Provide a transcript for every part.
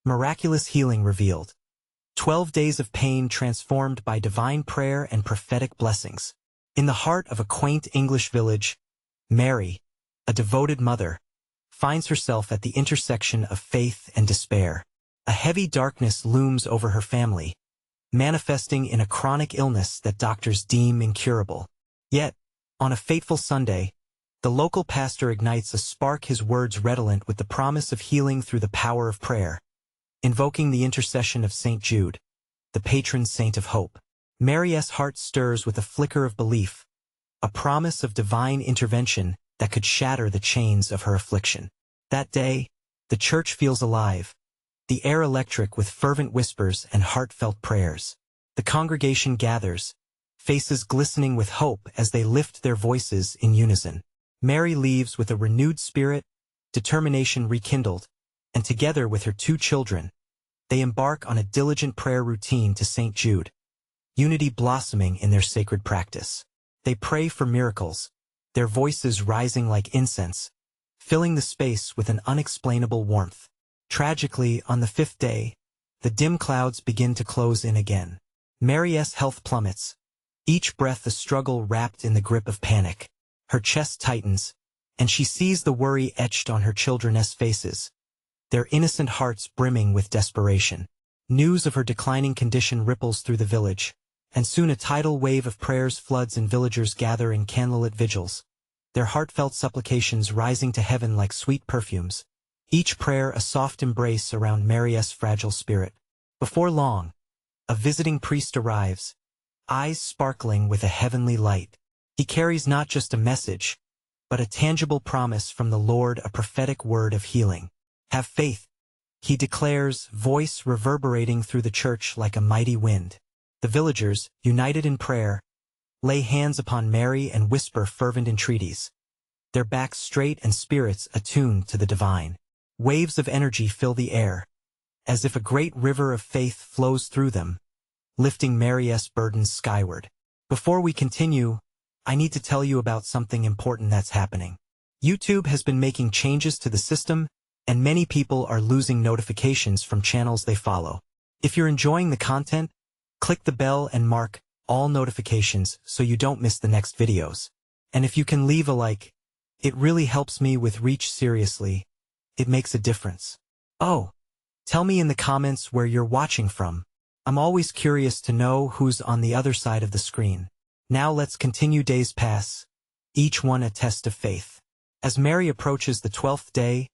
Miraculous healing revealed. 12 days of pain transformed by divine prayer and prophetic blessings. In the heart of a quaint English village, Mary, a devoted mother, finds herself at the intersection of faith and despair. A heavy darkness looms over her family, manifesting in a chronic illness that doctors deem incurable. Yet, on a fateful Sunday, the local pastor ignites a spark, his words redolent with the promise of healing through the power of prayer. Invoking the intercession of St. Jude, the patron saint of hope, Mary's heart stirs with a flicker of belief, a promise of divine intervention that could shatter the chains of her affliction. That day, the church feels alive, the air electric with fervent whispers and heartfelt prayers. The congregation gathers, faces glistening with hope as they lift their voices in unison. Mary leaves with a renewed spirit, determination rekindled, and together with her 2 children, they embark on a diligent prayer routine to St. Jude, unity blossoming in their sacred practice. They pray for miracles, their voices rising like incense, filling the space with an unexplainable warmth. Tragically, on the 5th day, the dim clouds begin to close in again. Mary's health plummets, each breath a struggle wrapped in the grip of panic. Her chest tightens, and she sees the worry etched on her children's faces, their innocent hearts brimming with desperation. News of her declining condition ripples through the village, and soon a tidal wave of prayers floods and villagers gather in candlelit vigils, their heartfelt supplications rising to heaven like sweet perfumes, each prayer a soft embrace around Mary's fragile spirit. Before long, a visiting priest arrives, eyes sparkling with a heavenly light. He carries not just a message, but a tangible promise from the Lord, a prophetic word of healing. Have faith, he declares, voice reverberating through the church like a mighty wind. The villagers, united in prayer, lay hands upon Mary and whisper fervent entreaties, their backs straight and spirits attuned to the divine. Waves of energy fill the air, as if a great river of faith flows through them, lifting Mary's burdens skyward. Before we continue, I need to tell you about something important that's happening. YouTube has been making changes to the system, and many people are losing notifications from channels they follow. If you're enjoying the content, click the bell and mark all notifications so you don't miss the next videos. And if you can leave a like, it really helps me with reach. Seriously, it makes a difference. Oh, tell me in the comments where you're watching from. I'm always curious to know who's on the other side of the screen. Now let's continue. Days pass, each one a test of faith. As Mary approaches the 12th day,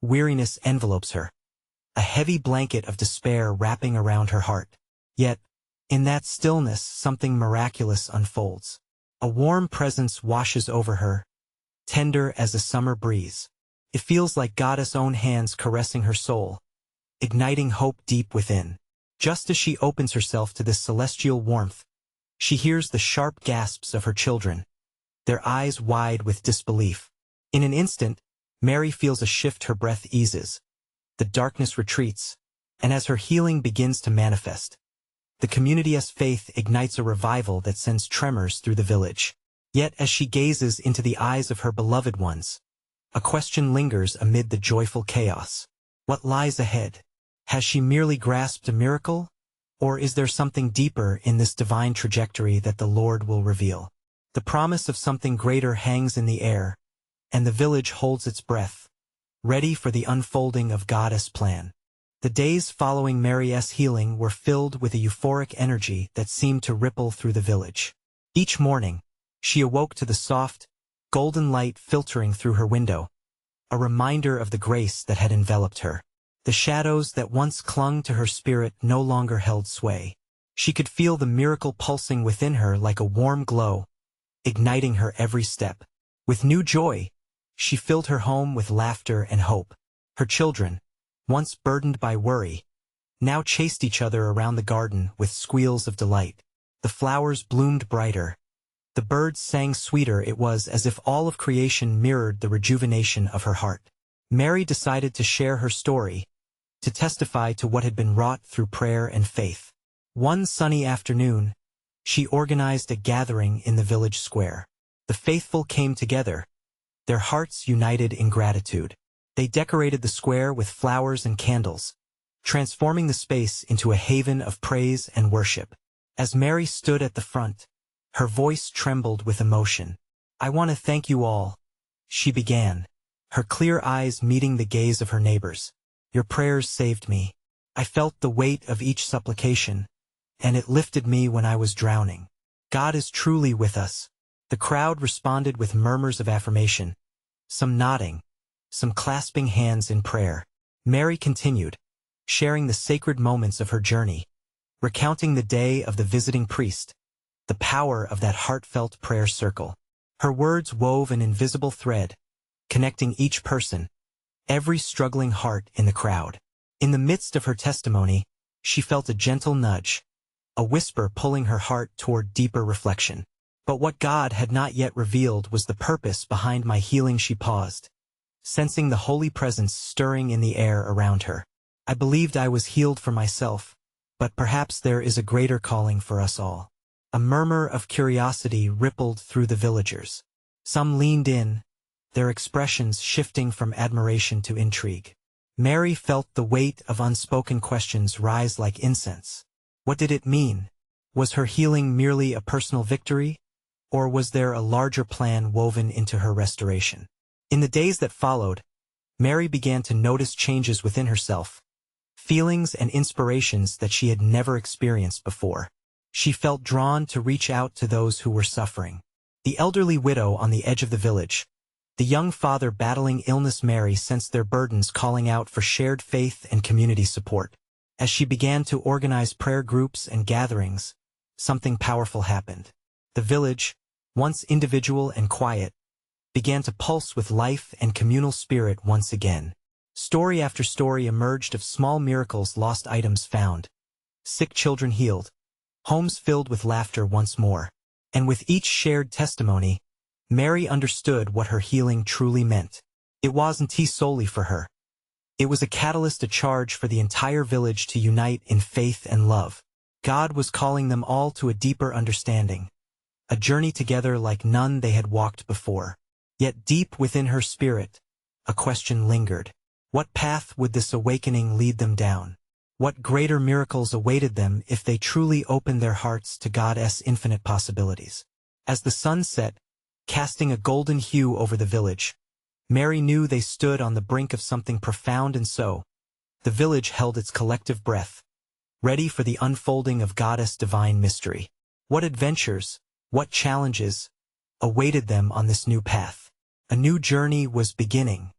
weariness envelopes her, a heavy blanket of despair wrapping around her heart. Yet, in that stillness, something miraculous unfolds. A warm presence washes over her, tender as a summer breeze. It feels like God's own hands caressing her soul, igniting hope deep within. Just as she opens herself to this celestial warmth, she hears the sharp gasps of her children, their eyes wide with disbelief. In an instant, Mary feels a shift. Her breath eases, the darkness retreats, and as her healing begins to manifest, the community's faith ignites a revival that sends tremors through the village. Yet as she gazes into the eyes of her beloved ones, a question lingers amid the joyful chaos. What lies ahead? Has she merely grasped a miracle? Or is there something deeper in this divine trajectory that the Lord will reveal? The promise of something greater hangs in the air, and the village holds its breath, ready for the unfolding of God's plan. The days following Mary's healing were filled with a euphoric energy that seemed to ripple through the village. Each morning, she awoke to the soft, golden light filtering through her window, a reminder of the grace that had enveloped her. The shadows that once clung to her spirit no longer held sway. She could feel the miracle pulsing within her like a warm glow, igniting her every step. With new joy, she filled her home with laughter and hope. Her children, once burdened by worry, now chased each other around the garden with squeals of delight. The flowers bloomed brighter, the birds sang sweeter. It was as if all of creation mirrored the rejuvenation of her heart. Mary decided to share her story, to testify to what had been wrought through prayer and faith. One sunny afternoon, she organized a gathering in the village square. The faithful came together, their hearts united in gratitude. They decorated the square with flowers and candles, transforming the space into a haven of praise and worship. As Mary stood at the front, her voice trembled with emotion. "I want to thank you all," she began, her clear eyes meeting the gaze of her neighbors. "Your prayers saved me. I felt the weight of each supplication, and it lifted me when I was drowning. God is truly with us." The crowd responded with murmurs of affirmation, some nodding, some clasping hands in prayer. Mary continued, sharing the sacred moments of her journey, recounting the day of the visiting priest, the power of that heartfelt prayer circle. Her words wove an invisible thread, connecting each person, every struggling heart in the crowd. In the midst of her testimony, she felt a gentle nudge, a whisper pulling her heart toward deeper reflection. But what God had not yet revealed was the purpose behind my healing. She paused, sensing the holy presence stirring in the air around her. "I believed I was healed for myself, but perhaps there is a greater calling for us all." A murmur of curiosity rippled through the villagers. Some leaned in, their expressions shifting from admiration to intrigue. Mary felt the weight of unspoken questions rise like incense. What did it mean? Was her healing merely a personal victory, or was there a larger plan woven into her restoration? In the days that followed, Mary began to notice changes within herself, feelings and inspirations that she had never experienced before. She felt drawn to reach out to those who were suffering. The elderly widow on the edge of the village, the young father battling illness. Mary sensed their burdens calling out for shared faith and community support. As she began to organize prayer groups and gatherings, something powerful happened. The village, once individual and quiet, began to pulse with life and communal spirit once again. Story after story emerged of small miracles, lost items found, sick children healed, homes filled with laughter once more. And with each shared testimony, Mary understood what her healing truly meant. It wasn't solely for her. It was a catalyst, a charge for the entire village to unite in faith and love. God was calling them all to a deeper understanding, a journey together like none they had walked before. Yet deep within her spirit, a question lingered. What path would this awakening lead them down? What greater miracles awaited them if they truly opened their hearts to God's infinite possibilities? As the sun set, casting a golden hue over the village, Mary knew they stood on the brink of something profound, and so, the village held its collective breath, ready for the unfolding of God's divine mystery. What adventures, what challenges, awaited them on this new path? A new journey was beginning.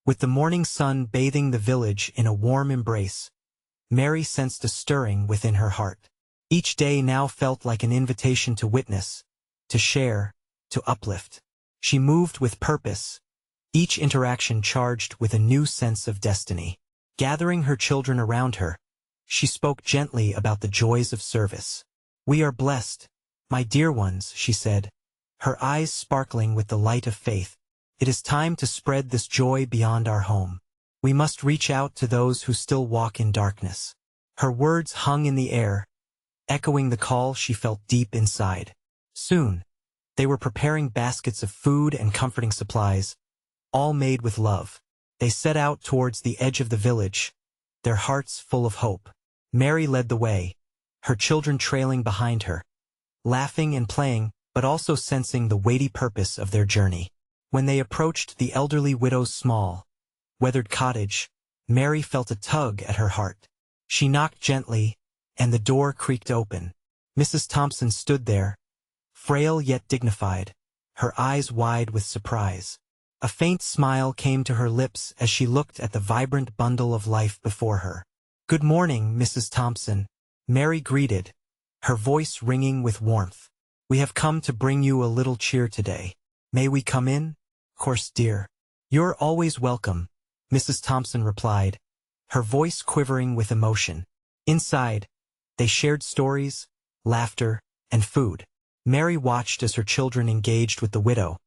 With the morning sun bathing the village in a warm embrace, Mary sensed a stirring within her heart. Each day now felt like an invitation to witness, to share, to uplift. She moved with purpose, each interaction charged with a new sense of destiny. Gathering her children around her, she spoke gently about the joys of service. "We are blessed, my dear ones," she said, her eyes sparkling with the light of faith. "It is time to spread this joy beyond our home. We must reach out to those who still walk in darkness." Her words hung in the air, echoing the call she felt deep inside. Soon, they were preparing baskets of food and comforting supplies, all made with love. They set out towards the edge of the village, their hearts full of hope. Mary led the way, her children trailing behind her, laughing and playing, but also sensing the weighty purpose of their journey. When they approached the elderly widow's small, weathered cottage, Mary felt a tug at her heart. She knocked gently, and the door creaked open. Mrs. Thompson stood there, frail yet dignified, her eyes wide with surprise. A faint smile came to her lips as she looked at the vibrant bundle of life before her. "Good morning, Mrs. Thompson," Mary greeted, her voice ringing with warmth. "We have come to bring you a little cheer today. May we come in?" "Of course, dear. You're always welcome," Mrs. Thompson replied, her voice quivering with emotion. Inside, they shared stories, laughter, and food. Mary watched as her children engaged with the widow,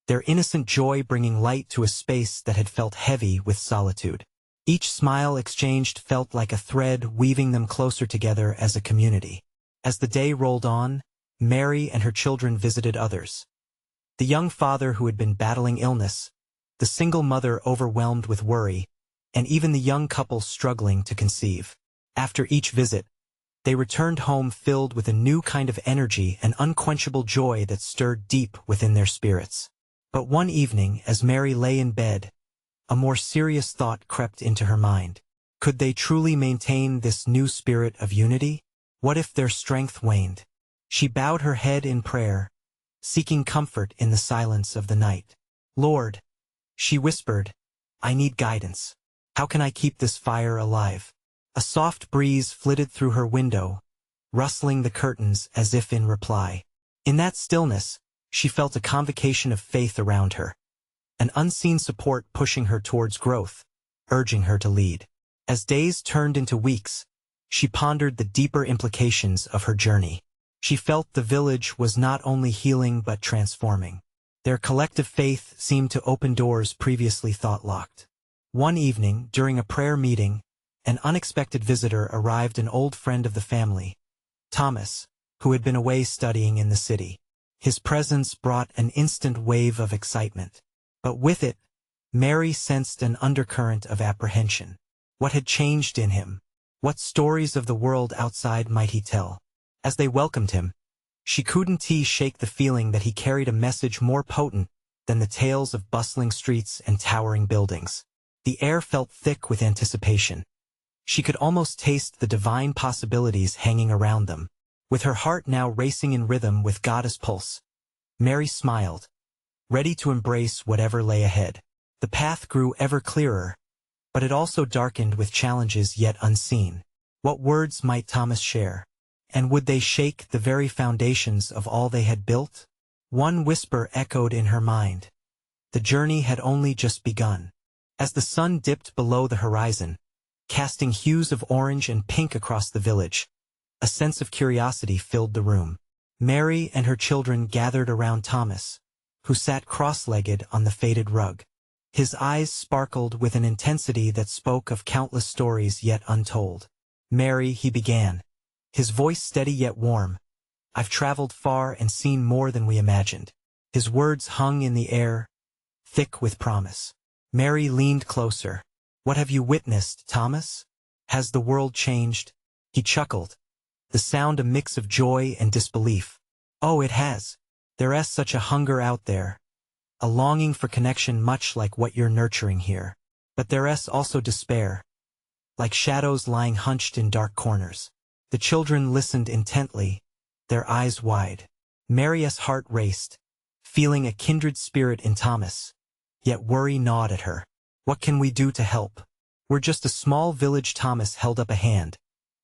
their innocent joy bringing light to a space that had felt heavy with solitude. Each smile exchanged felt like a thread weaving them closer together as a community. As the day rolled on, Mary and her children visited others. The young father who had been battling illness, the single mother overwhelmed with worry, and even the young couple struggling to conceive. After each visit, they returned home filled with a new kind of energy and unquenchable joy that stirred deep within their spirits. But one evening, as Mary lay in bed, a more serious thought crept into her mind. Could they truly maintain this new spirit of unity? What if their strength waned? She bowed her head in prayer, seeking comfort in the silence of the night. Lord, she whispered, I need guidance. How can I keep this fire alive? A soft breeze flitted through her window, rustling the curtains as if in reply. In that stillness, she felt a convocation of faith around her, an unseen support pushing her towards growth, urging her to lead. As days turned into weeks, she pondered the deeper implications of her journey. She felt the village was not only healing but transforming. Their collective faith seemed to open doors previously thought locked. One evening, during a prayer meeting, an unexpected visitor arrived, an old friend of the family, Thomas, who had been away studying in the city. His presence brought an instant wave of excitement. But with it, Mary sensed an undercurrent of apprehension. What had changed in him? What stories of the world outside might he tell? As they welcomed him, she couldn't shake the feeling that he carried a message more potent than the tales of bustling streets and towering buildings. The air felt thick with anticipation. She could almost taste the divine possibilities hanging around them. With her heart now racing in rhythm with Goddess pulse, Mary smiled, ready to embrace whatever lay ahead. The path grew ever clearer, but it also darkened with challenges yet unseen. What words might Thomas share? And would they shake the very foundations of all they had built? One whisper echoed in her mind. The journey had only just begun. As the sun dipped below the horizon, casting hues of orange and pink across the village, a sense of curiosity filled the room. Mary and her children gathered around Thomas, who sat cross-legged on the faded rug. His eyes sparkled with an intensity that spoke of countless stories yet untold. Mary, he began, his voice steady yet warm. I've traveled far and seen more than we imagined. His words hung in the air, thick with promise. Mary leaned closer. What have you witnessed, Thomas? Has the world changed? He chuckled, the sound a mix of joy and disbelief. Oh, it has. There's such a hunger out there, a longing for connection much like what you're nurturing here. But there's also despair, like shadows lying hunched in dark corners. The children listened intently, their eyes wide. Mary's heart raced, feeling a kindred spirit in Thomas, yet worry gnawed at her. What can we do to help? We're just a small village. Thomas held up a hand,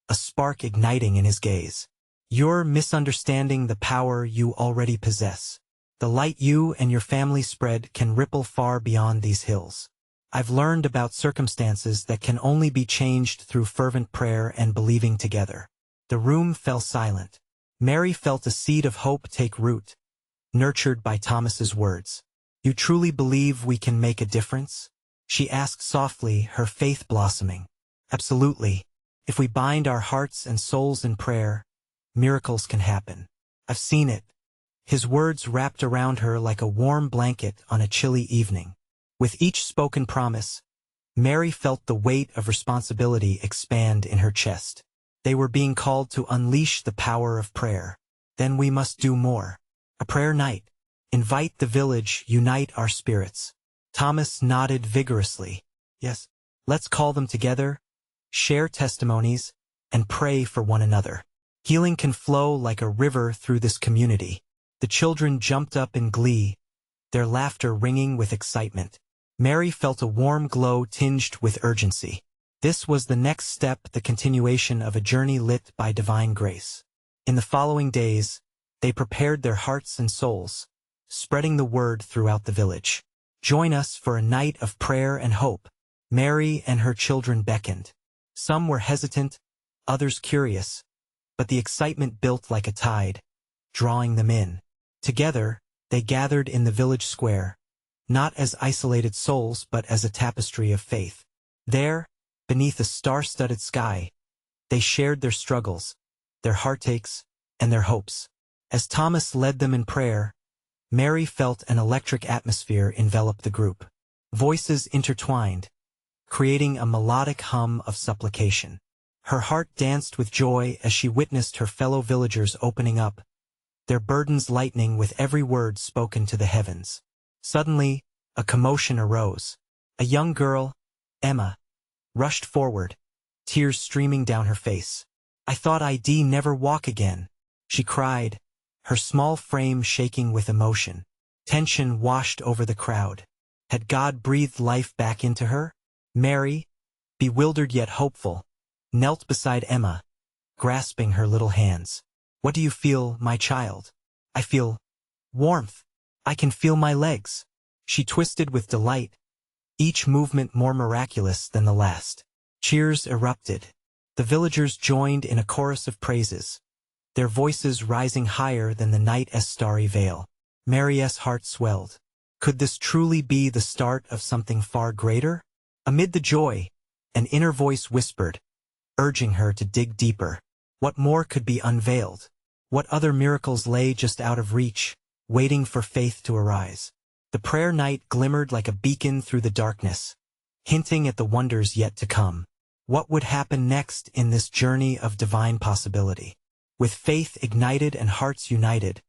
a spark igniting in his gaze. You're misunderstanding the power you already possess. The light you and your family spread can ripple far beyond these hills. I've learned about circumstances that can only be changed through fervent prayer and believing together. The room fell silent. Mary felt a seed of hope take root, nurtured by Thomas's words. You truly believe we can make a difference? She asked softly, her faith blossoming. Absolutely. If we bind our hearts and souls in prayer, miracles can happen. I've seen it. His words wrapped around her like a warm blanket on a chilly evening. With each spoken promise, Mary felt the weight of responsibility expand in her chest. They were being called to unleash the power of prayer. Then we must do more. A prayer night. Invite the village, unite our spirits. Thomas nodded vigorously. Yes, let's call them together, share testimonies, and pray for one another. Healing can flow like a river through this community. The children jumped up in glee, their laughter ringing with excitement. Mary felt a warm glow tinged with urgency. This was the next step, the continuation of a journey lit by divine grace. In the following days, they prepared their hearts and souls, spreading the word throughout the village. Join us for a night of prayer and hope. Mary and her children beckoned. Some were hesitant, others curious, but the excitement built like a tide, drawing them in. Together, they gathered in the village square, not as isolated souls but as a tapestry of faith. There, beneath a star-studded sky, they shared their struggles, their heartaches, and their hopes. As Thomas led them in prayer, Mary felt an electric atmosphere envelop the group. Voices intertwined, creating a melodic hum of supplication. Her heart danced with joy as she witnessed her fellow villagers opening up, their burdens lightening with every word spoken to the heavens. Suddenly, a commotion arose. A young girl, Emma, rushed forward, tears streaming down her face. "I thought I'd never walk again," she cried, her small frame shaking with emotion. Tension washed over the crowd. Had God breathed life back into her? Mary, bewildered yet hopeful, knelt beside Emma, grasping her little hands. "What do you feel, my child?" "I feel warmth. I can feel my legs." She twisted with delight, each movement more miraculous than the last. Cheers erupted. The villagers joined in a chorus of praises, their voices rising higher than the night's starry veil. Mary's heart swelled. Could this truly be the start of something far greater? Amid the joy, an inner voice whispered, urging her to dig deeper. What more could be unveiled? What other miracles lay just out of reach, waiting for faith to arise? The prayer night glimmered like a beacon through the darkness, hinting at the wonders yet to come. What would happen next in this journey of divine possibility? With faith ignited and hearts united,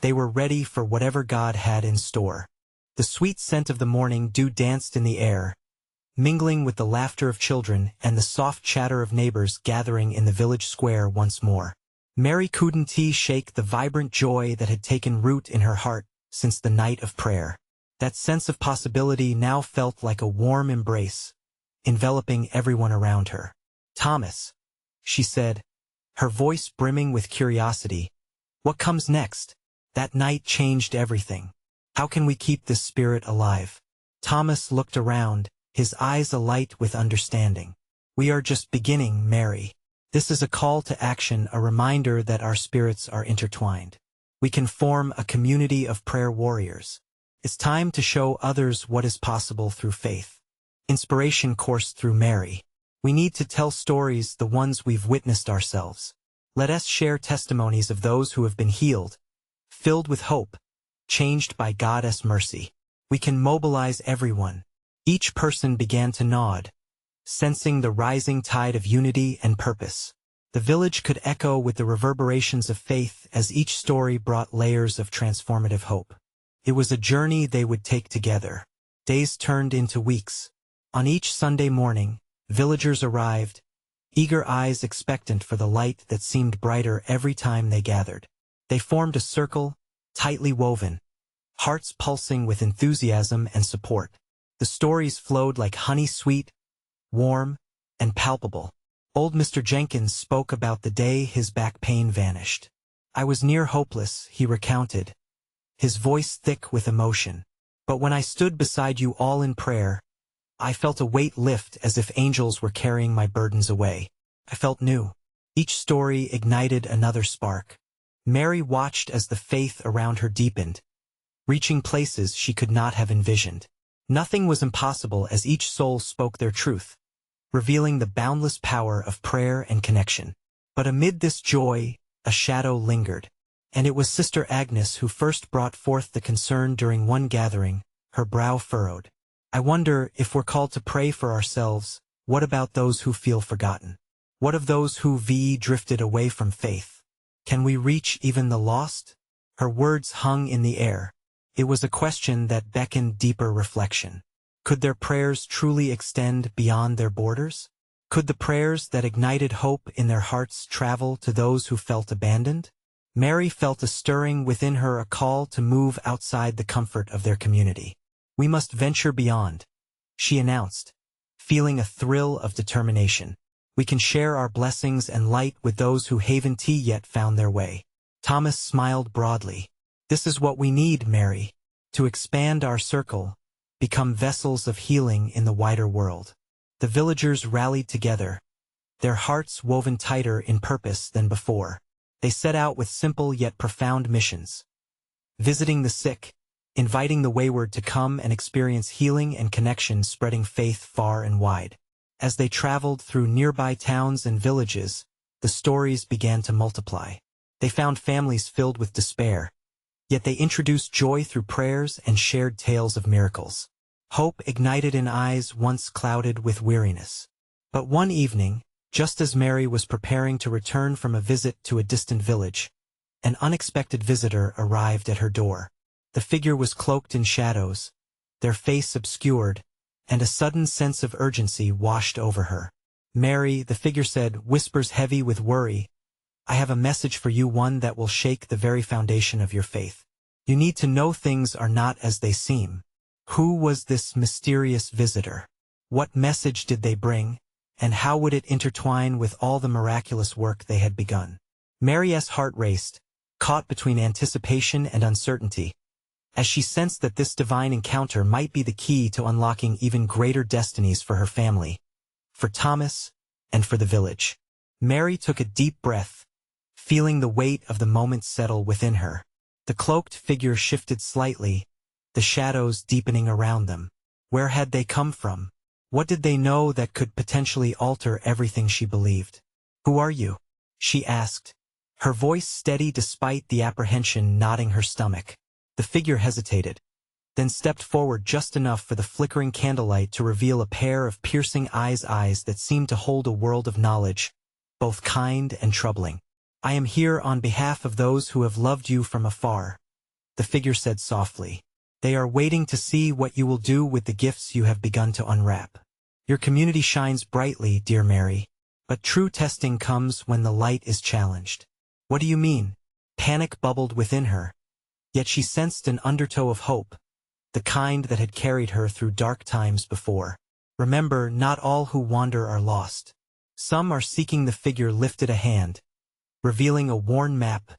they were ready for whatever God had in store. The sweet scent of the morning dew danced in the air, mingling with the laughter of children and the soft chatter of neighbors gathering in the village square once more. Mary couldn't shake the vibrant joy that had taken root in her heart since the night of prayer. That sense of possibility now felt like a warm embrace, enveloping everyone around her. "Thomas," she said, her voice brimming with curiosity, "what comes next?" That night changed everything. How can we keep this spirit alive? Thomas looked around, his eyes alight with understanding. "We are just beginning, Mary. This is a call to action, a reminder that our spirits are intertwined. We can form a community of prayer warriors. It's time to show others what is possible through faith." Inspiration coursed through Mary. We need to tell stories, the ones we've witnessed ourselves. Let us share testimonies of those who have been healed, filled with hope, changed by God's mercy. We can mobilize everyone. Each person began to nod, sensing the rising tide of unity and purpose. The village could echo with the reverberations of faith as each story brought layers of transformative hope. It was a journey they would take together. Days turned into weeks. On each Sunday morning, villagers arrived, eager eyes expectant for the light that seemed brighter every time they gathered. They formed a circle, tightly woven, hearts pulsing with enthusiasm and support. The stories flowed like honey, sweet, warm, and palpable. Old Mr. Jenkins spoke about the day his back pain vanished. "I was near hopeless," he recounted, his voice thick with emotion. "But when I stood beside you all in prayer, I felt a weight lift as if angels were carrying my burdens away. I felt new." Each story ignited another spark. Mary watched as the faith around her deepened, reaching places she could not have envisioned. Nothing was impossible as each soul spoke their truth, revealing the boundless power of prayer and connection. But amid this joy, a shadow lingered, and it was Sister Agnes who first brought forth the concern during one gathering, her brow furrowed. "I wonder if we're called to pray for ourselves. What about those who feel forgotten? What of those who've drifted away from faith? Can we reach even the lost?" Her words hung in the air. It was a question that beckoned deeper reflection. Could their prayers truly extend beyond their borders? Could the prayers that ignited hope in their hearts travel to those who felt abandoned? Mary felt a stirring within her, a call to move outside the comfort of their community. "We must venture beyond," she announced, feeling a thrill of determination. "We can share our blessings and light with those who haven't yet found their way." Thomas smiled broadly. "This is what we need, Mary, to expand our circle, become vessels of healing in the wider world." The villagers rallied together, their hearts woven tighter in purpose than before. They set out with simple yet profound missions, visiting the sick, inviting the wayward to come and experience healing and connection, spreading faith far and wide. As they traveled through nearby towns and villages, the stories began to multiply. They found families filled with despair, yet they introduced joy through prayers and shared tales of miracles. hope ignited in eyes once clouded with weariness. But one evening, just as Mary was preparing to return from a visit to a distant village, an unexpected visitor arrived at her door. The figure was cloaked in shadows, their face obscured, and a sudden sense of urgency washed over her. "Mary," the figure said, whispers heavy with worry, "I have a message for you, one that will shake the very foundation of your faith. You need to know things are not as they seem." Who was this mysterious visitor? What message did they bring? And how would it intertwine with all the miraculous work they had begun? Mary's heart raced, caught between anticipation and uncertainty, as she sensed that this divine encounter might be the key to unlocking even greater destinies for her family, for Thomas, and for the village. Mary took a deep breath, feeling the weight of the moment settle within her. The cloaked figure shifted slightly, the shadows deepening around them. Where had they come from? What did they know that could potentially alter everything she believed? "Who are you?" she asked, her voice steady despite the apprehension knotting her stomach. The figure hesitated, then stepped forward just enough for the flickering candlelight to reveal a pair of piercing eyes that seemed to hold a world of knowledge, both kind and troubling. "I am here on behalf of those who have loved you from afar," the figure said softly. "They are waiting to see what you will do with the gifts you have begun to unwrap. Your community shines brightly, dear Mary, but true testing comes when the light is challenged." "What do you mean?" Panic bubbled within her, yet she sensed an undertow of hope, the kind that had carried her through dark times before. "Remember, not all who wander are lost. Some are seeking." The figure lifted a hand, revealing a worn map,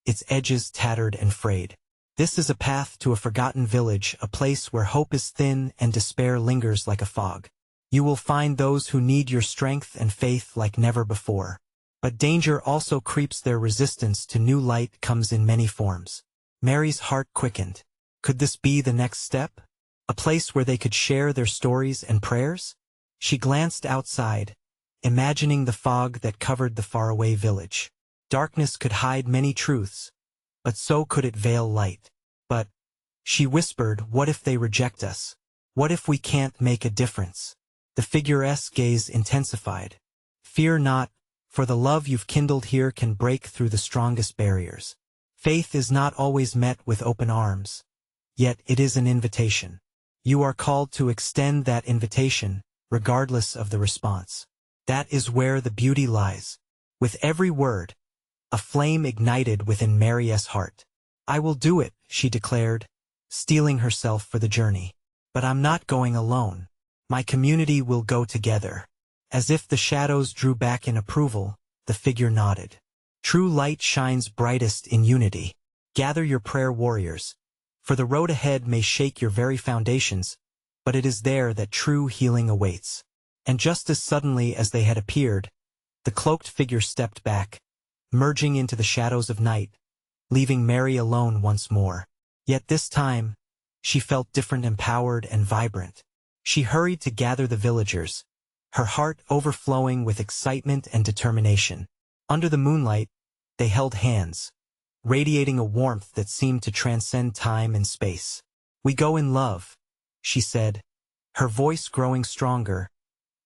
its edges tattered and frayed. "This is a path to a forgotten village, a place where hope is thin and despair lingers like a fog. You will find those who need your strength and faith like never before. But danger also creeps there. Resistance to new light comes in many forms." Mary's heart quickened. Could this be the next step? A place where they could share their stories and prayers? She glanced outside, imagining the fog that covered the faraway village. Darkness could hide many truths, but so could it veil light. "But," she whispered, "what if they reject us? What if we can't make a difference?" The figure's gaze intensified. "Fear not, for the love you've kindled here can break through the strongest barriers. Faith is not always met with open arms, yet it is an invitation. You are called to extend that invitation, regardless of the response. That is where the beauty lies." With every word, a flame ignited within Mary's heart. "I will do it," she declared, steeling herself for the journey. "But I'm not going alone. My community will go together." As if the shadows drew back in approval, the figure nodded. "True light shines brightest in unity. Gather your prayer warriors, for the road ahead may shake your very foundations, but it is there that true healing awaits." And just as suddenly as they had appeared, the cloaked figure stepped back, merging into the shadows of night, leaving Mary alone once more. Yet this time, she felt different, empowered and vibrant. She hurried to gather the villagers, her heart overflowing with excitement and determination. Under the moonlight, they held hands, radiating a warmth that seemed to transcend time and space. "We go in love," she said, her voice growing stronger,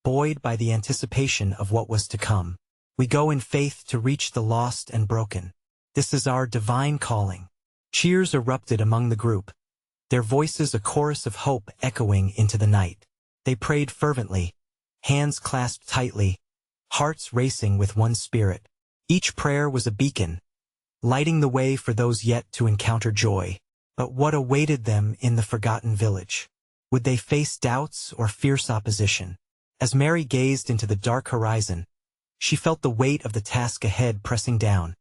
buoyed by the anticipation of what was to come. "We go in faith to reach the lost and broken. This is our divine calling." Cheers erupted among the group, their voices a chorus of hope echoing into the night. They prayed fervently, hands clasped tightly, hearts racing with one spirit. Each prayer was a beacon, lighting the way for those yet to encounter joy. But what awaited them in the forgotten village? Would they face doubts or fierce opposition? As Mary gazed into the dark horizon, she felt the weight of the task ahead pressing down,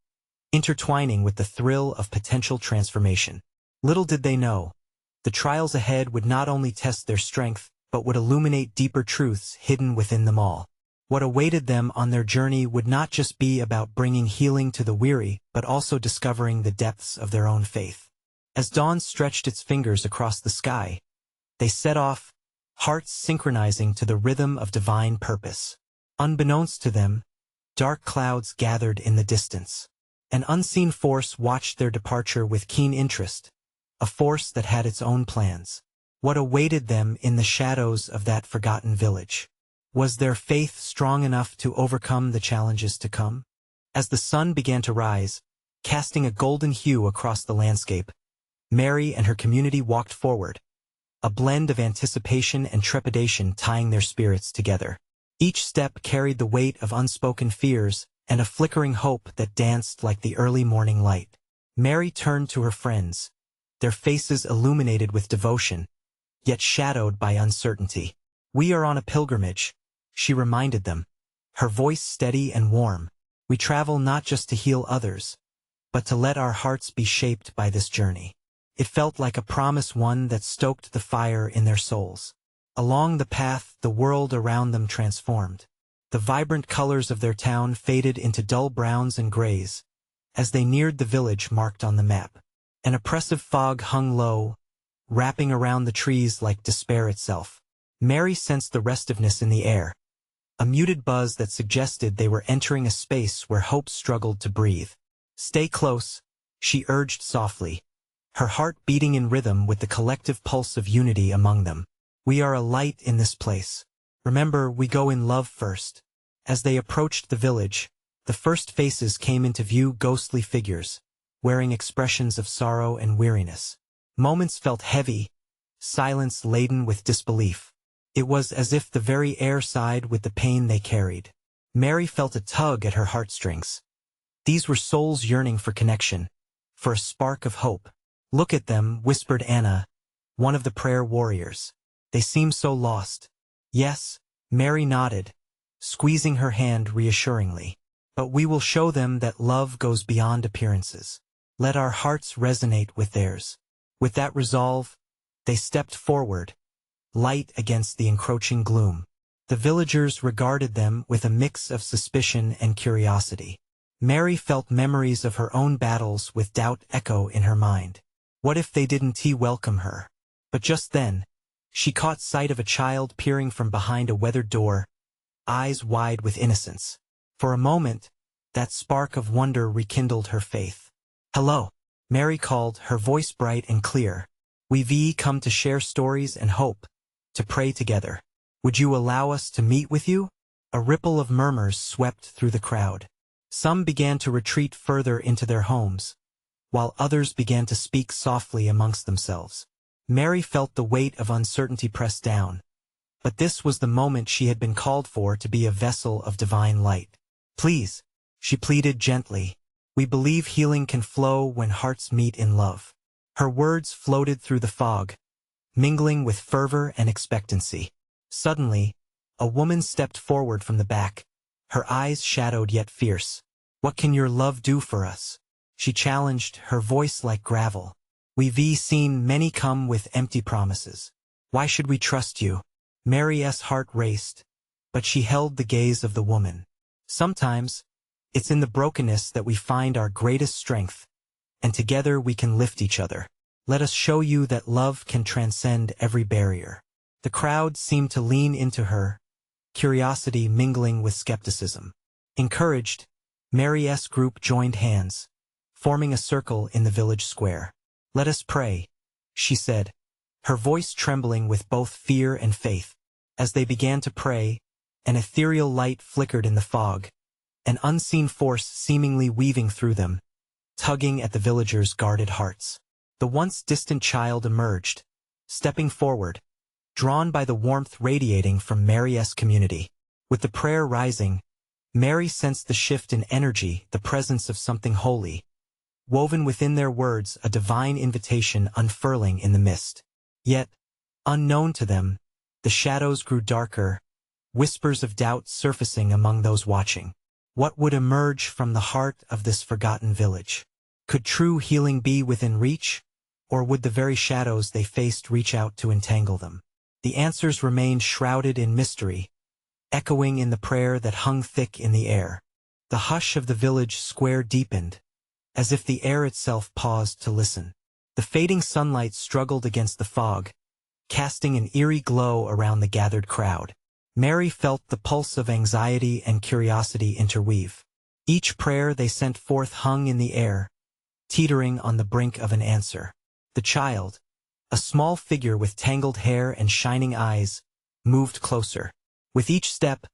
intertwining with the thrill of potential transformation. Little did they know, the trials ahead would not only test their strength, but would illuminate deeper truths hidden within them all. What awaited them on their journey would not just be about bringing healing to the weary, but also discovering the depths of their own faith. As dawn stretched its fingers across the sky, they set off, hearts synchronizing to the rhythm of divine purpose. Unbeknownst to them, dark clouds gathered in the distance. An unseen force watched their departure with keen interest, a force that had its own plans. What awaited them in the shadows of that forgotten village? Was their faith strong enough to overcome the challenges to come? As the sun began to rise, casting a golden hue across the landscape, Mary and her community walked forward, a blend of anticipation and trepidation tying their spirits together. Each step carried the weight of unspoken fears and a flickering hope that danced like the early morning light. Mary turned to her friends, their faces illuminated with devotion, yet shadowed by uncertainty. "We are on a pilgrimage," she reminded them, her voice steady and warm. "We travel not just to heal others, but to let our hearts be shaped by this journey." It felt like a promise, one that stoked the fire in their souls. Along the path, the world around them transformed. The vibrant colors of their town faded into dull browns and grays as they neared the village marked on the map. An oppressive fog hung low, wrapping around the trees like despair itself. Mary sensed the restiveness in the air, a muted buzz that suggested they were entering a space where hope struggled to breathe. "Stay close," she urged softly, her heart beating in rhythm with the collective pulse of unity among them. "We are a light in this place. Remember, we go in love first." As they approached the village, the first faces came into view, ghostly figures, wearing expressions of sorrow and weariness. Moments felt heavy, silence laden with disbelief. It was as if the very air sighed with the pain they carried. Mary felt a tug at her heartstrings. These were souls yearning for connection, for a spark of hope. "Look at them," whispered Anna, one of the prayer warriors. "They seem so lost." "Yes," Mary nodded, squeezing her hand reassuringly. "But we will show them that love goes beyond appearances. Let our hearts resonate with theirs." With that resolve, they stepped forward, light against the encroaching gloom. The villagers regarded them with a mix of suspicion and curiosity. Mary felt memories of her own battles with doubt echo in her mind. What if they didn't welcome her? But just then, she caught sight of a child peering from behind a weathered door, eyes wide with innocence. For a moment, that spark of wonder rekindled her faith. "Hello," Mary called, her voice bright and clear. "We've come to share stories and hope, to pray together. Would you allow us to meet with you?" A ripple of murmurs swept through the crowd. Some began to retreat further into their homes, while others began to speak softly amongst themselves. Mary felt the weight of uncertainty press down, but this was the moment she had been called for, to be a vessel of divine light. "Please," she pleaded gently, "we believe healing can flow when hearts meet in love." Her words floated through the fog, mingling with fervor and expectancy. Suddenly, a woman stepped forward from the back, her eyes shadowed yet fierce. "What can your love do for us?" she challenged, her voice like gravel. "We've seen many come with empty promises. Why should we trust you?" Mary's heart raced, but she held the gaze of the woman. "Sometimes, it's in the brokenness that we find our greatest strength, and together we can lift each other. Let us show you that love can transcend every barrier." The crowd seemed to lean into her, curiosity mingling with skepticism. Encouraged, Mary's group joined hands, forming a circle in the village square. "Let us pray," she said, her voice trembling with both fear and faith. As they began to pray, an ethereal light flickered in the fog, an unseen force seemingly weaving through them, tugging at the villagers' guarded hearts. The once distant child emerged, stepping forward, drawn by the warmth radiating from Mary's community. With the prayer rising, Mary sensed the shift in energy, the presence of something holy, woven within their words, a divine invitation unfurling in the mist. Yet, unknown to them, the shadows grew darker, whispers of doubt surfacing among those watching. What would emerge from the heart of this forgotten village? Could true healing be within reach, or would the very shadows they faced reach out to entangle them? The answers remained shrouded in mystery, echoing in the prayer that hung thick in the air. The hush of the village square deepened, as if the air itself paused to listen. The fading sunlight struggled against the fog, casting an eerie glow around the gathered crowd. Mary felt the pulse of anxiety and curiosity interweave. Each prayer they sent forth hung in the air, teetering on the brink of an answer. The child, A small figure with tangled hair and shining eyes moved closer. With each step,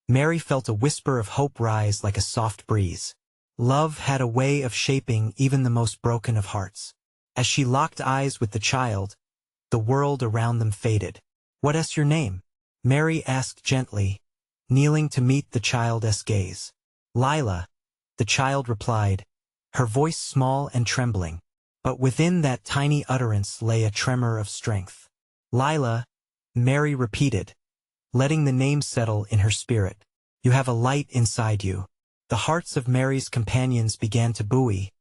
Mary felt a whisper of hope rise like a soft breeze. Love had a way of shaping even the most broken of hearts. As she locked eyes with the child, the world around them faded. "What's your name?" Mary asked gently, kneeling to meet the child's gaze. "Lila," the child replied, her voice small and trembling. But within that tiny utterance lay a tremor of strength. "Lila," Mary repeated, letting the name settle in her spirit. "You have a light inside you." The hearts of Mary's companions began to buoy,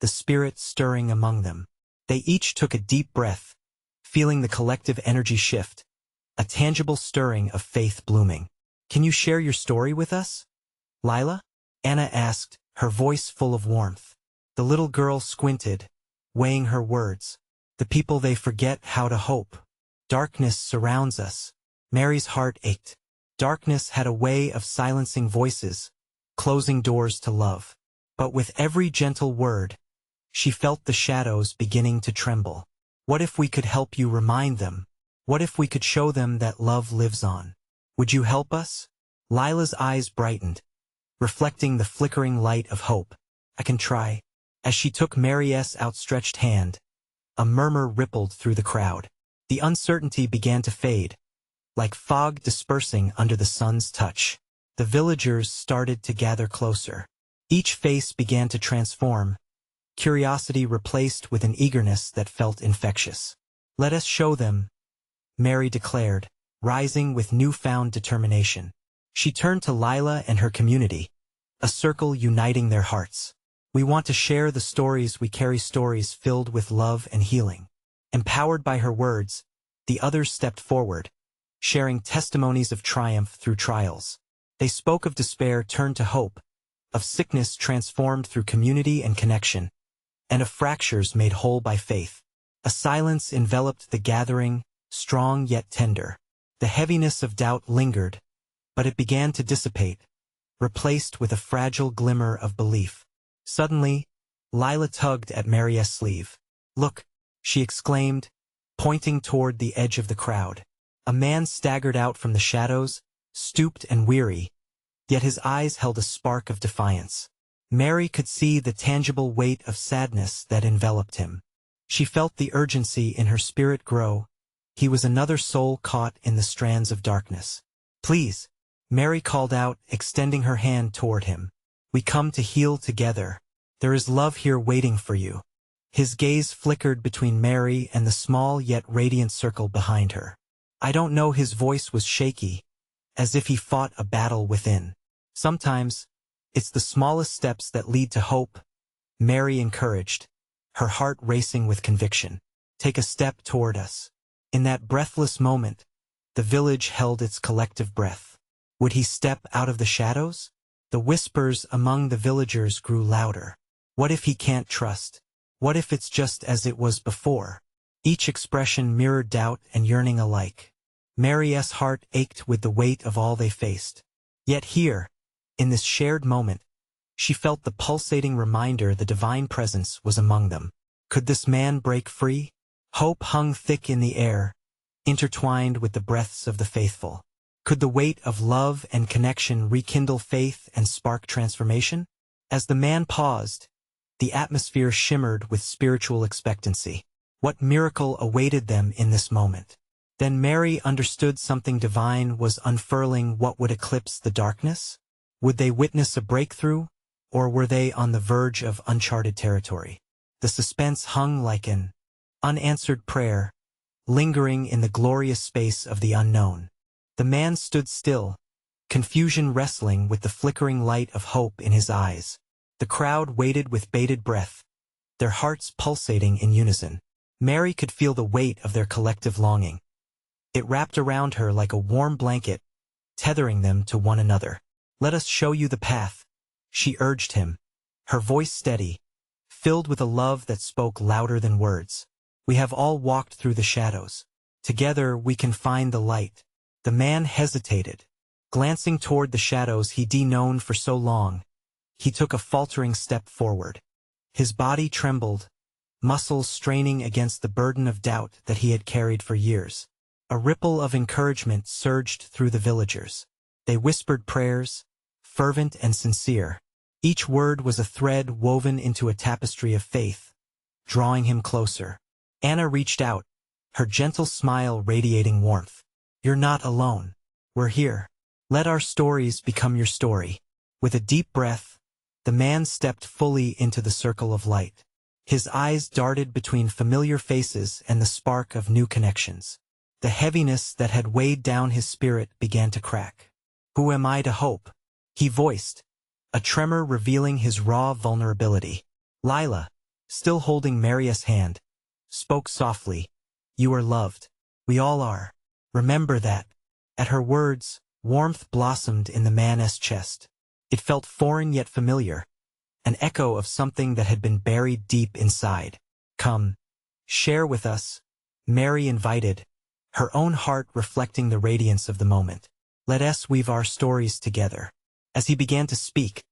the spirit stirring among them. They each took a deep breath, feeling the collective energy shift, a tangible stirring of faith blooming. "Can you share your story with us, Lila?" Anna asked, her voice full of warmth. The little girl squinted, weighing her words. "The people, they forget how to hope. Darkness surrounds us." Mary's heart ached. Darkness had a way of silencing voices, closing doors to love. But with every gentle word, she felt the shadows beginning to tremble. "What if we could help you remind them? What if we could show them that love lives on? Would you help us?" Lila's eyes brightened, reflecting the flickering light of hope. "I can try." As she took Mary's outstretched hand, a murmur rippled through the crowd. The uncertainty began to fade, like fog dispersing under the sun's touch. The villagers started to gather closer. Each face began to transform, curiosity replaced with an eagerness that felt infectious. "Let us show them," Mary declared, rising with newfound determination. She turned to Lila and her community, a circle uniting their hearts. "We want to share the stories we carry, stories filled with love and healing." Empowered by her words, the others stepped forward, sharing testimonies of triumph through trials. They spoke of despair turned to hope, of sickness transformed through community and connection, and of fractures made whole by faith. A silence enveloped the gathering, strong yet tender. The heaviness of doubt lingered, but it began to dissipate, replaced with a fragile glimmer of belief. Suddenly, Lila tugged at Mary's sleeve. "Look," she exclaimed, pointing toward the edge of the crowd. A man staggered out from the shadows, stooped and weary, yet his eyes held a spark of defiance. Mary could see the tangible weight of sadness that enveloped him. She felt the urgency in her spirit grow. He was another soul caught in the strands of darkness. "Please," Mary called out, extending her hand toward him. "We come to heal together. There is love here waiting for you." His gaze flickered between Mary and the small yet radiant circle behind her. "I don't know," his voice was shaky, as if he fought a battle within. "Sometimes, it's the smallest steps that lead to hope," Mary encouraged, her heart racing with conviction. "Take a step toward us." In that breathless moment, the village held its collective breath. Would he step out of the shadows? The whispers among the villagers grew louder. What if he can't trust? What if it's just as it was before? Each expression mirrored doubt and yearning alike. Mary's heart ached with the weight of all they faced. Yet here, in this shared moment, she felt the pulsating reminder the divine presence was among them. Could this man break free? Hope hung thick in the air, intertwined with the breaths of the faithful. Could the weight of love and connection rekindle faith and spark transformation? As the man paused, the atmosphere shimmered with spiritual expectancy. What miracle awaited them in this moment? Then Mary understood something divine was unfurling. What would eclipse the darkness? Would they witness a breakthrough, or were they on the verge of uncharted territory? The suspense hung like an unanswered prayer, lingering in the glorious space of the unknown. The man stood still, confusion wrestling with the flickering light of hope in his eyes. The crowd waited with bated breath, their hearts pulsating in unison. Mary could feel the weight of their collective longing. It wrapped around her like a warm blanket, tethering them to one another. "Let us show you the path," she urged him, her voice steady, filled with a love that spoke louder than words. "We have all walked through the shadows. Together we can find the light." The man hesitated, glancing toward the shadows he'd known for so long. He took a faltering step forward. His body trembled, muscles straining against the burden of doubt that he had carried for years. A ripple of encouragement surged through the villagers. They whispered prayers, fervent and sincere. Each word was a thread woven into a tapestry of faith, drawing him closer. Anna reached out, her gentle smile radiating warmth. "You're not alone. We're here. Let our stories become your story." With a deep breath, the man stepped fully into the circle of light. His eyes darted between familiar faces and the spark of new connections. The heaviness that had weighed down his spirit began to crack. "Who am I to hope?" he voiced, a tremor revealing his raw vulnerability. Lila, still holding Marius' hand, spoke softly. "You are loved. We all are. Remember that." At her words, warmth blossomed in the man's chest. It felt foreign yet familiar, an echo of something that had been buried deep inside. "Come, share with us," Mary invited, her own heart reflecting the radiance of the moment. "Let us weave our stories together." As he began to speak,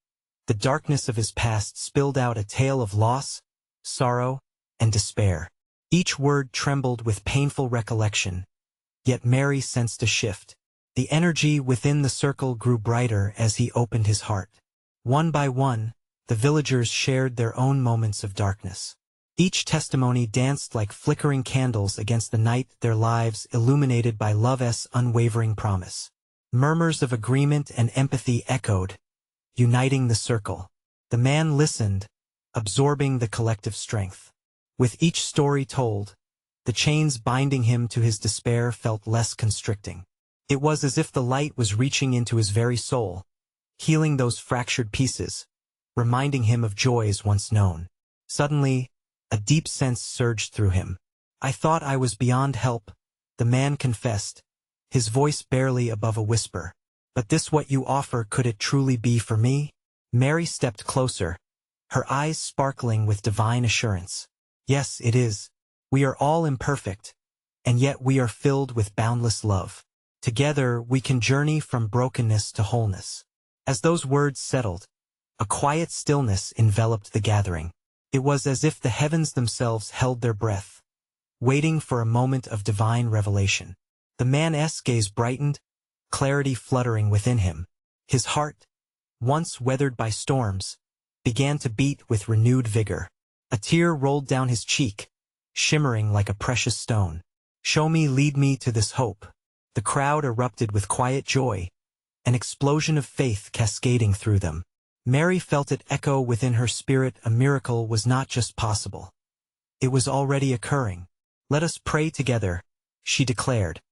the darkness of his past spilled out a tale of loss, sorrow, and despair. Each word trembled with painful recollection, yet Mary sensed a shift. The energy within the circle grew brighter as he opened his heart. One by one, the villagers shared their own moments of darkness. Each testimony danced like flickering candles against the night, their lives illuminated by love's unwavering promise. Murmurs of agreement and empathy echoed, uniting the circle. The man listened, absorbing the collective strength. With each story told, the chains binding him to his despair felt less constricting. It was as if the light was reaching into his very soul, healing those fractured pieces, reminding him of joys once known. Suddenly, a deep sense surged through him. "I thought I was beyond help," the man confessed, his voice barely above a whisper. "But this what you offer, could it truly be for me?" Mary stepped closer, her eyes sparkling with divine assurance. "Yes, it is. We are all imperfect, and yet we are filled with boundless love. Together we can journey from brokenness to wholeness." As those words settled, a quiet stillness enveloped the gathering. It was as if the heavens themselves held their breath, waiting for a moment of divine revelation. The man's gaze brightened, clarity fluttering within him. His heart, once weathered by storms, began to beat with renewed vigor. A tear rolled down his cheek, shimmering like a precious stone. "Show me, lead me to this hope." The crowd erupted with quiet joy, an explosion of faith cascading through them. Mary felt it echo within her spirit. A miracle was not just possible. It was already occurring. "Let us pray together," she declared,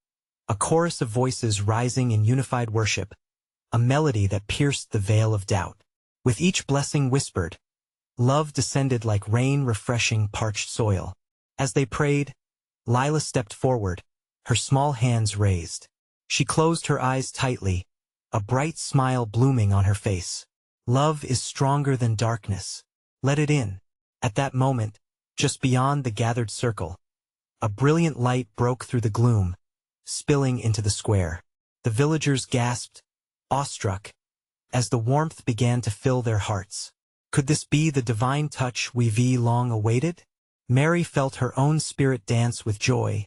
a chorus of voices rising in unified worship, a melody that pierced the veil of doubt. With each blessing whispered, love descended like rain refreshing parched soil. As they prayed, Lila stepped forward, her small hands raised. She closed her eyes tightly, a bright smile blooming on her face. "Love is stronger than darkness. Let it in." At that moment, just beyond the gathered circle, a brilliant light broke through the gloom, spilling into the square. The villagers gasped, awestruck, as the warmth began to fill their hearts. Could this be the divine touch we've long awaited? Mary felt her own spirit dance with joy,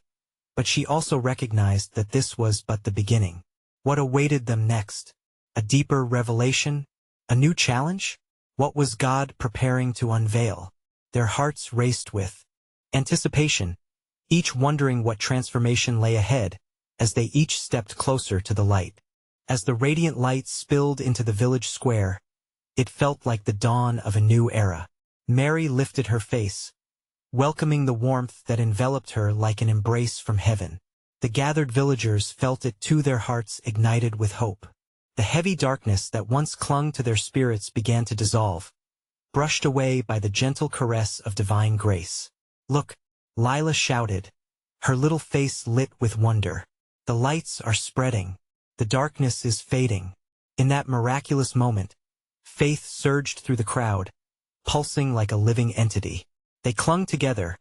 but she also recognized that this was but the beginning. What awaited them next? A deeper revelation? A new challenge? What was God preparing to unveil? Their hearts raced with anticipation, each wondering what transformation lay ahead, as they each stepped closer to the light. As the radiant light spilled into the village square, it felt like the dawn of a new era. Mary lifted her face, welcoming the warmth that enveloped her like an embrace from heaven. The gathered villagers felt it too, their hearts ignited with hope. The heavy darkness that once clung to their spirits began to dissolve, brushed away by the gentle caress of divine grace. "Look," Lila shouted, her little face lit with wonder. "The lights are spreading. The darkness is fading." In that miraculous moment, faith surged through the crowd, pulsing like a living entity. They clung together,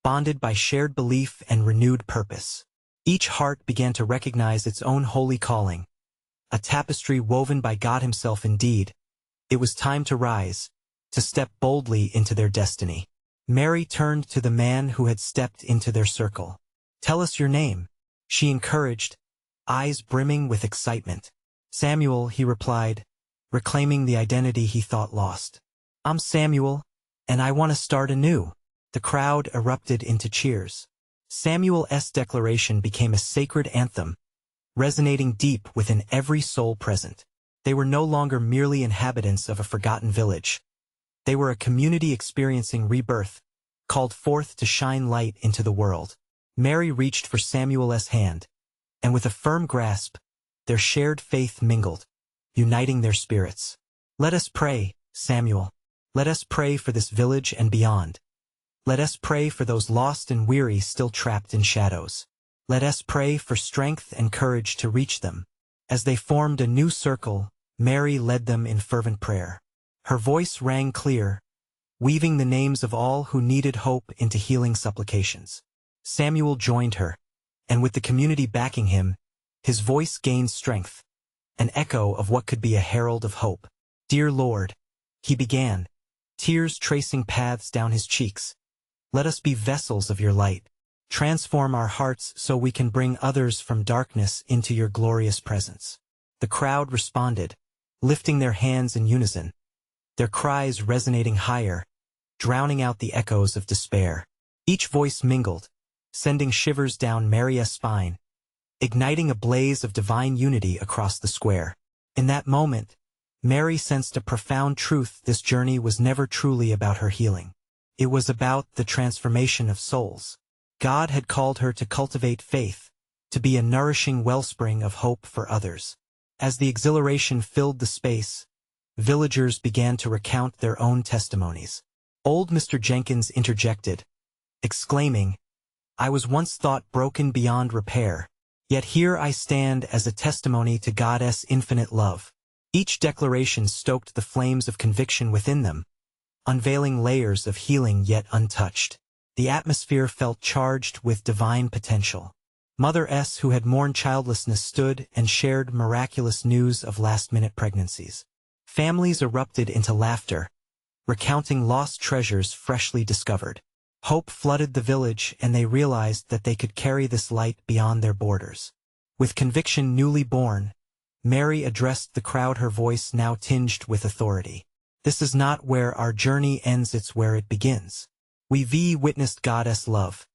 bonded by shared belief and renewed purpose. Each heart began to recognize its own holy calling, a tapestry woven by God Himself. Indeed, it was time to rise, to step boldly into their destiny. Mary turned to the man who had stepped into their circle. "Tell us your name," she encouraged, eyes brimming with excitement. "Samuel," he replied, reclaiming the identity he thought lost. "I'm Samuel, and I want to start anew." The crowd erupted into cheers. Samuel's declaration became a sacred anthem, resonating deep within every soul present. They were no longer merely inhabitants of a forgotten village. They were a community experiencing rebirth, called forth to shine light into the world. Mary reached for Samuel's hand, and with a firm grasp, their shared faith mingled, uniting their spirits. "Let us pray, Samuel. Let us pray for this village and beyond. Let us pray for those lost and weary still trapped in shadows. Let us pray for strength and courage to reach them." As they formed a new circle, Mary led them in fervent prayer. Her voice rang clear, weaving the names of all who needed hope into healing supplications. Samuel joined her, and with the community backing him, his voice gained strength, an echo of what could be a herald of hope. "Dear Lord," he began, tears tracing paths down his cheeks, "let us be vessels of your light. Transform our hearts so we can bring others from darkness into your glorious presence." The crowd responded, lifting their hands in unison, their cries resonating higher, drowning out the echoes of despair. Each voice mingled, sending shivers down Mary's spine, igniting a blaze of divine unity across the square. In that moment, Mary sensed a profound truth: this journey was never truly about her healing. It was about the transformation of souls. God had called her to cultivate faith, to be a nourishing wellspring of hope for others. As the exhilaration filled the space, villagers began to recount their own testimonies. Old Mr. Jenkins interjected, exclaiming, "I was once thought broken beyond repair, yet here I stand as a testimony to God's infinite love." Each declaration stoked the flames of conviction within them, unveiling layers of healing yet untouched. The atmosphere felt charged with divine potential. Mother S., who had mourned childlessness, stood and shared miraculous news of last-minute pregnancies. Families erupted into laughter, recounting lost treasures freshly discovered. Hope flooded the village, and they realized that they could carry this light beyond their borders. With conviction newly born, Mary addressed the crowd, her voice now tinged with authority. "This is not where our journey ends, it's where it begins. We've witnessed God's love.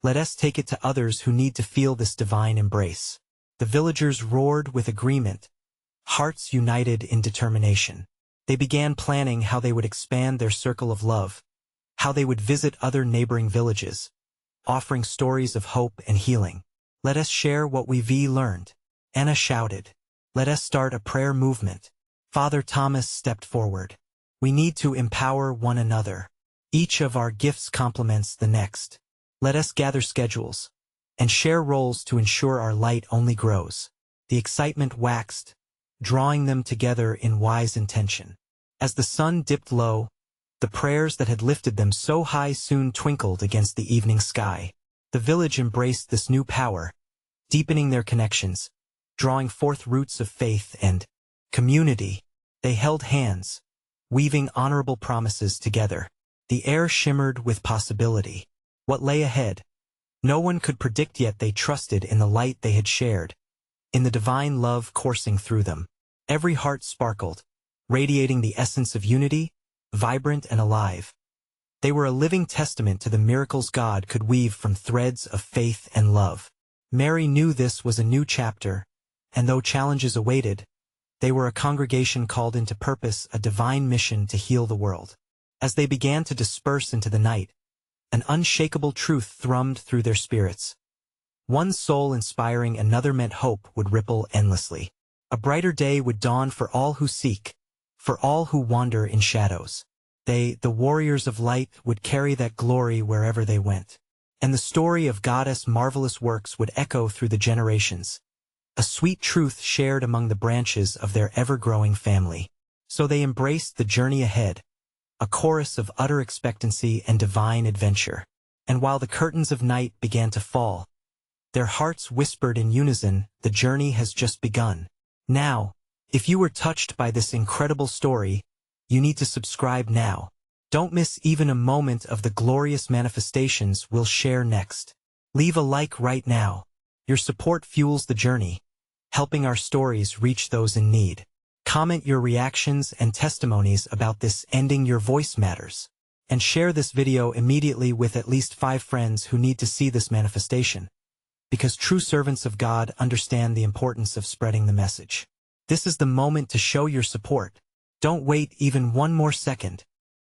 Let us take it to others who need to feel this divine embrace." The villagers roared with agreement, hearts united in determination. They began planning how they would expand their circle of love, how they would visit other neighboring villages, offering stories of hope and healing. "Let us share what we've learned," Anna shouted. "Let us start a prayer movement." Father Thomas stepped forward. "We need to empower one another. Each of our gifts complements the next. Let us gather schedules and share roles to ensure our light only grows." The excitement waxed, drawing them together in wise intention. As the sun dipped low, the prayers that had lifted them so high soon twinkled against the evening sky. The village embraced this new power, deepening their connections, drawing forth roots of faith and community. They held hands, weaving honorable promises together. The air shimmered with possibility. What lay ahead? No one could predict, yet they trusted in the light they had shared, in the divine love coursing through them. Every heart sparkled, radiating the essence of unity, vibrant and alive. They were a living testament to the miracles God could weave from threads of faith and love. Mary knew this was a new chapter, and though challenges awaited, they were a congregation called into purpose, a divine mission to heal the world. As they began to disperse into the night, an unshakable truth thrummed through their spirits. One soul inspiring another meant hope would ripple endlessly. A brighter day would dawn for all who seek, for all who wander in shadows. They, the warriors of light, would carry that glory wherever they went. And the story of God's marvelous works would echo through the generations, a sweet truth shared among the branches of their ever-growing family. So they embraced the journey ahead, a chorus of utter expectancy and divine adventure. And while the curtains of night began to fall, their hearts whispered in unison, "The journey has just begun." Now, if you were touched by this incredible story, you need to subscribe now. Don't miss even a moment of the glorious manifestations we'll share next. Leave a like right now. Your support fuels the journey, helping our stories reach those in need. Comment your reactions and testimonies about this Ending Your Voice Matters. And share this video immediately with at least 5 friends who need to see this manifestation. Because true servants of God understand the importance of spreading the message. This is the moment to show your support. Don't wait even one more second.